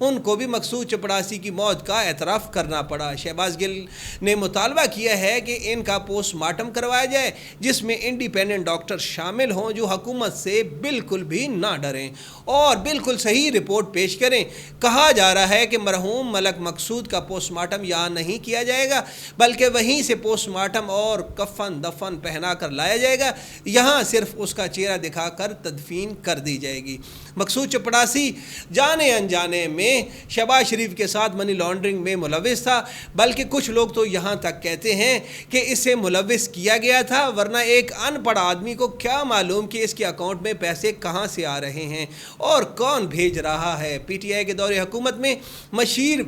ان کو بھی مقصود چپڑاسی کی موت کا اعتراف کرنا پڑا۔ شہباز گل نے مطالبہ کیا ہے کہ ان کا پوسٹ مارٹم کروایا جائے جس میں انڈیپینڈنٹ ڈاکٹر شامل ہوں جو حکومت سے بالکل بھی نہ ڈریں اور بالکل صحیح رپورٹ پیش کریں۔ کہا جا رہا ہے کہ مرحوم ملک مقصود کا پوسٹ مارٹم یہاں نہیں کیا جائے گا بلکہ وہیں سے پوسٹ مارٹم اور کفن دفن پہنا کر لایا جائے گا، یہاں صرف اس کا چہرہ دکھا کر تدفین کر دی جائے گی۔ مقصود چپڑاسی جانے انجانے میں شہباز شریف کے ساتھ منی لانڈرنگ میں ملوث تھا، بلکہ کچھ لوگ تو یہاں تک کہتے ہیں کہ اسے ملوث کیا گیا تھا، ورنہ ایک ان پڑھ آدمی کو کیا معلوم کہ اس کے اکاؤنٹ میں پیسے کہاں سے آ رہے ہیں اور کون بھیج رہا ہے۔ پی ٹی آئی کے دور حکومت میں مشیر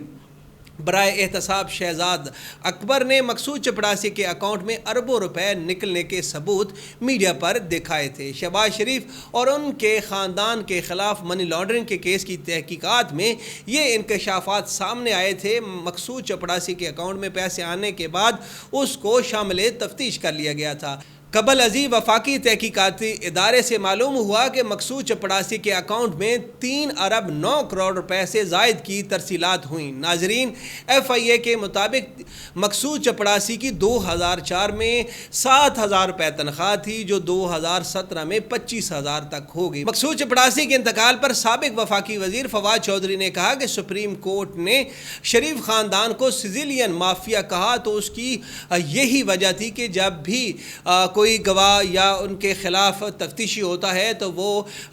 برائے احتساب شہزاد اکبر نے مقصود چپڑاسی کے اکاؤنٹ میں اربوں روپے نکلنے کے ثبوت میڈیا پر دکھائے تھے۔ شہباز شریف اور ان کے خاندان کے خلاف منی لانڈرنگ کے کیس کی تحقیقات میں یہ انکشافات سامنے آئے تھے۔ مقصود چپڑاسی کے اکاؤنٹ میں پیسے آنے کے بعد اس کو شامل تفتیش کر لیا گیا تھا۔ قبل ازیں وفاقی تحقیقاتی ادارے سے معلوم ہوا کہ مقصود چپڑاسی کے اکاؤنٹ میں 3 ارب 9 کروڑ روپے سے زائد کی ترسیلات ہوئیں۔ ناظرین، ایف آئی اے کے مطابق مقصود چپڑاسی کی 2004 میں 7,000 روپے تنخواہ تھی جو 2017 میں 25,000 تک ہو گئی۔ مقصود چپڑاسی کے انتقال پر سابق وفاقی وزیر فواد چودھری نے کہا کہ سپریم کورٹ نے شریف خاندان کو سیزیلین مافیا کہا تو اس کی یہی وجہ تھی کہ جب بھی کوئی گواہ یا ان کے خلاف تفتیشی ہوتا ہے تو وہ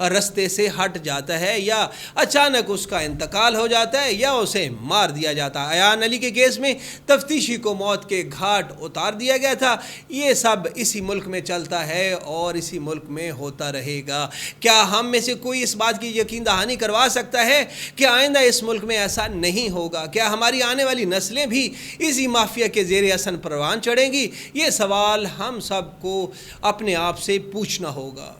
رستے سے ہٹ جاتا ہے یا اچانک اس کا انتقال ہو جاتا ہے یا اسے مار دیا جاتا ہے۔ ایان علی کے کیس میں تفتیشی کو موت کے گھاٹ اتار دیا گیا تھا۔ یہ سب اسی ملک میں چلتا ہے اور اسی ملک میں ہوتا رہے گا۔ کیا ہم میں سے کوئی اس بات کی یقین دہانی کروا سکتا ہے کہ آئندہ اس ملک میں ایسا نہیں ہوگا؟ کیا ہماری آنے والی نسلیں بھی اسی مافیا کے زیر اثر پروان چڑھیں گی؟ یہ سوال ہم سب کو اپنے آپ سے پوچھنا ہوگا۔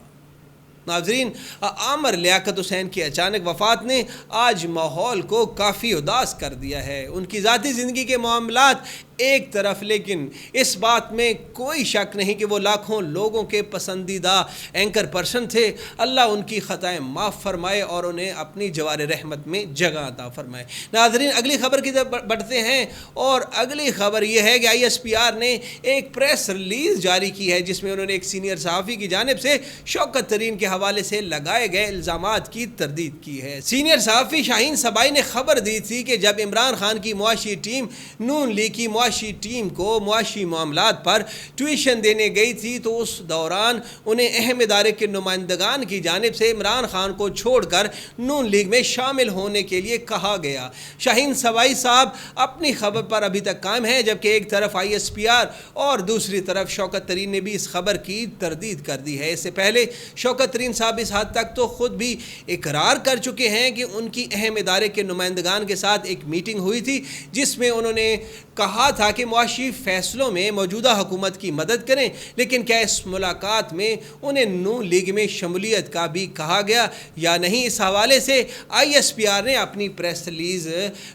ناظرین، عامر لیاقت حسین کی اچانک وفات نے آج ماحول کو کافی اداس کر دیا ہے۔ ان کی ذاتی زندگی کے معاملات ایک طرف، لیکن اس بات میں کوئی شک نہیں کہ وہ لاکھوں لوگوں کے پسندیدہ اینکر پرسن تھے۔ اللہ ان کی خطائیں معاف فرمائے اور انہیں اپنی جوار رحمت میں جگہ عطا فرمائے۔ ناظرین، اگلی خبر کی طرف بڑھتے ہیں اور اگلی خبر یہ ہے کہ آئی ایس پی آر نے ایک پریس ریلیز جاری کی ہے جس میں انہوں نے ایک سینئر صحافی کی جانب سے شوکت ترین کے حوالے سے لگائے گئے الزامات کی تردید کی ہے۔ سینئر صحافی شاہین سبائی نے خبر دی تھی کہ جب عمران خان کی معاشی ٹیم نون لیگ کی معاشی ٹیم کو معاشی معاملات پر ٹیوشن دینے گئی تھی تو اس دوران انہیں اہم ادارے کے نمائندگان کی جانب سے عمران خان کو چھوڑ کر نون لیگ میں شامل ہونے کے لیے کہا گیا۔ شاہین سبائی صاحب اپنی خبر پر ابھی تک قائم ہیں، جبکہ ایک طرف آئی ایس پی آر اور دوسری طرف شوکت ترین نے بھی اس خبر کی تردید کر دی ہے۔ اس سے پہلے شوکت ترین صاحب اس حد تک تو خود بھی اقرار کر چکے ہیں کہ ان کی اہم ادارے کے نمائندگان کے ساتھ ایک میٹنگ ہوئی تھی جس میں انہوں نے کہا تھا کہ معاشی فیصلوں میں موجودہ حکومت کی مدد کریں، لیکن کیا اس ملاقات میں انہیں نون لیگ میں شمولیت کا بھی کہا گیا یا نہیں؟ اس حوالے سے آئی ایس پی آر نے اپنی پریس ریلیز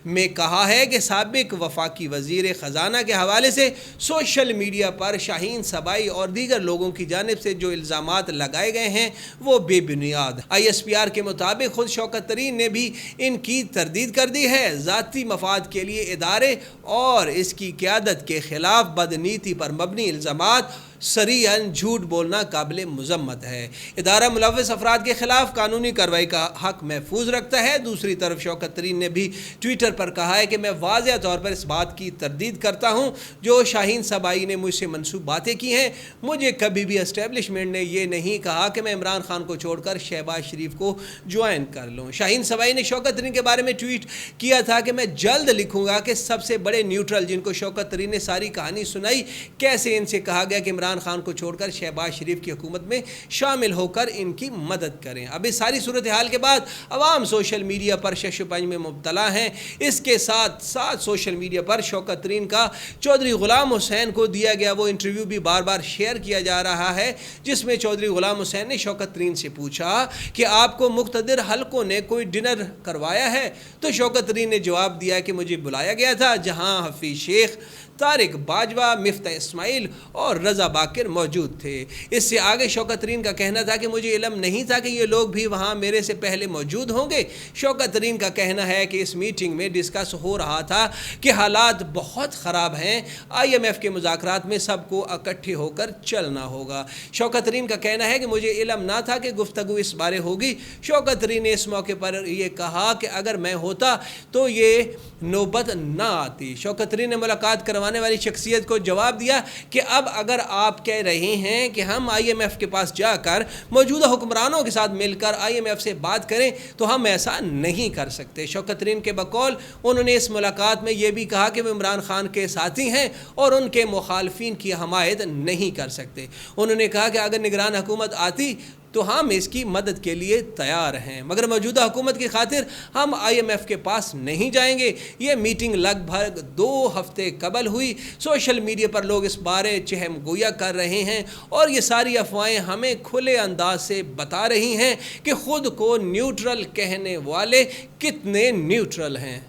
میں کہا ہے کہ سابق وفاقی وزیر خزانہ کے حوالے سے سوشل میڈیا پر شاہین سبائی اور دیگر لوگوں کی جانب سے جو الزامات لگائے گئے ہیں وہ بے بنیاد۔ آئی ایس پی آر کے مطابق خود شوکت ترین نے بھی ان کی تردید کر دی ہے۔ ذاتی مفاد کے لیے ادارے اور اس کی قیادت کے خلاف بدنیتی پر مبنی الزامات صریحاً جھوٹ بولنا قابل مذمت ہے۔ ادارہ ملوث افراد کے خلاف قانونی کارروائی کا حق محفوظ رکھتا ہے۔ دوسری طرف شوکت ترین نے بھی ٹویٹر پر کہا ہے کہ میں واضح طور پر اس بات کی تردید کرتا ہوں جو شاہین سبائی نے مجھ سے منسوب باتیں کی ہیں۔ مجھے کبھی بھی اسٹیبلشمنٹ نے یہ نہیں کہا کہ میں عمران خان کو چھوڑ کر شہباز شریف کو جوائن کر لوں۔ شاہین سبائی نے شوکت ترین کے بارے میں ٹویٹ کیا تھا کہ میں جلد لکھوں گا کہ سب سے بڑے نیوٹرل جن کو شوکت ترین نے ساری کہانی سنائی، کیسے ان سے کہا گیا کہ عمران خان کو چھوڑ کر شہباز شریف کی حکومت میں شامل ہو کر ان کی مدد کریں۔ اب اس ساری صورتحال کے بعد عوام سوشل میڈیا پر شش و پنج میں مبتلا ہیں۔ اس کے ساتھ ساتھ سوشل میڈیا پر شوکت ترین کا چودھری غلام حسین کو دیا گیا وہ انٹرویو بھی بار بار شیئر کیا جا رہا ہے جس میں چودھری غلام حسین نے شوکت ترین سے پوچھا کہ آپ کو مقتدر حلقوں نے کوئی ڈنر کروایا ہے؟ تو شوکت ترین نے جواب دیا کہ مجھے بلایا گیا تھا جہاں حفیظ شیخ طارق باجوہ، مفتاح اسماعیل اور رضا باقر موجود تھے۔ اس سے آگے شوکت ترین کا کہنا تھا کہ مجھے علم نہیں تھا کہ یہ لوگ بھی وہاں میرے سے پہلے موجود ہوں گے۔ شوکت ترین کا کہنا ہے کہ اس میٹنگ میں ڈسکس ہو رہا تھا کہ حالات بہت خراب ہیں، IMF کے مذاکرات میں سب کو اکٹھے ہو کر چلنا ہوگا۔ شوکت ترین کا کہنا ہے کہ مجھے علم نہ تھا کہ گفتگو اس بارے ہوگی۔ شوکت ترین نے اس موقع پر یہ کہا کہ اگر میں ہوتا تو یہ نوبت نہ آتی۔ شوکت ترین نے ملاقات کروانے والی شخصیت کو جواب دیا کہ اب اگر آپ کہہ رہے ہیں کہ ہم IMF کے پاس جا کر موجودہ حکمرانوں کے ساتھ مل کر IMF سے بات کریں تو ہم ایسا نہیں کر سکتے۔ شوکت ترین کے بقول انہوں نے اس ملاقات میں یہ بھی کہا کہ وہ عمران خان کے ساتھی ہیں اور ان کے مخالفین کی حمایت نہیں کر سکتے۔ انہوں نے کہا کہ اگر نگران حکومت آتی تو ہم اس کی مدد کے لیے تیار ہیں، مگر موجودہ حکومت کی خاطر ہم IMF کے پاس نہیں جائیں گے۔ یہ میٹنگ لگ بھگ 2 ہفتے قبل ہوئی۔ سوشل میڈیا پر لوگ اس بارے چہم گویا کر رہے ہیں اور یہ ساری افواہیں ہمیں کھلے انداز سے بتا رہی ہیں کہ خود کو نیوٹرل کہنے والے کتنے نیوٹرل ہیں۔